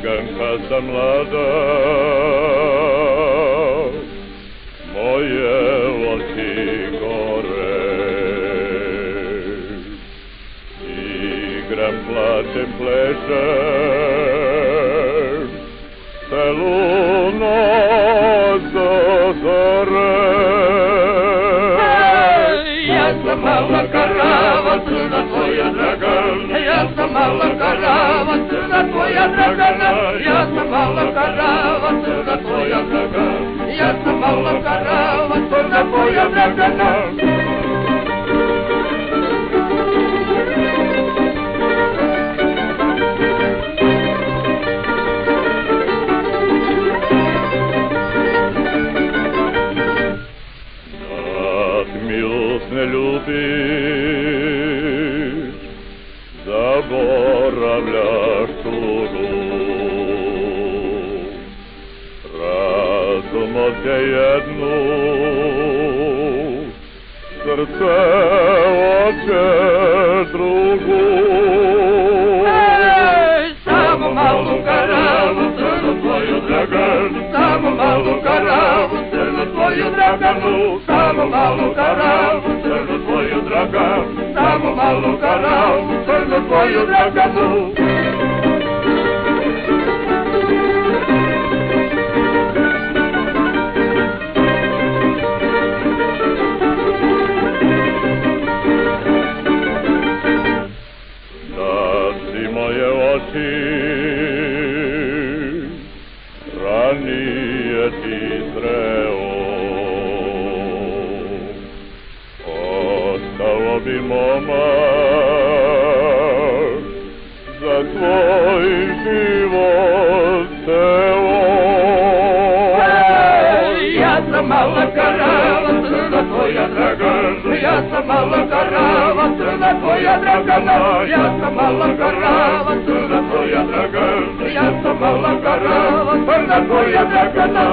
ciganka sam mlada, moje oči gore. Igram, plačem, plešem, celu noć do zore. Ja sam mala karava, crna tvoja Dragana. Ja sam mala karava, crna tvoja Dragana. Ja sam mala karava, crna tvoja Dragana. Ja sam mala karava, crna tvoja Dragana. Ne ljubiš, zaboravljaš tugu. Razum oće jednu, srce oće drugu. Samo malu karavu, crnu tvoju Draganu. Samo malu karavu, crnu tvoju Draganu. Samo malu karavu, crnu tvoju Draganu. Samo malu karavu, crnu tvoju Draganu. Da si moje oči ranije ti zreo, ostao bi momak za tvoj život ceo. Ja sam mala karava, crna tvoja Dragana. Ja sam mala karava, crna tvoja Dragana. Ja sam mala karava, crna tvoja Dragana. Ja sam mala karava, crna tvoja Dragana.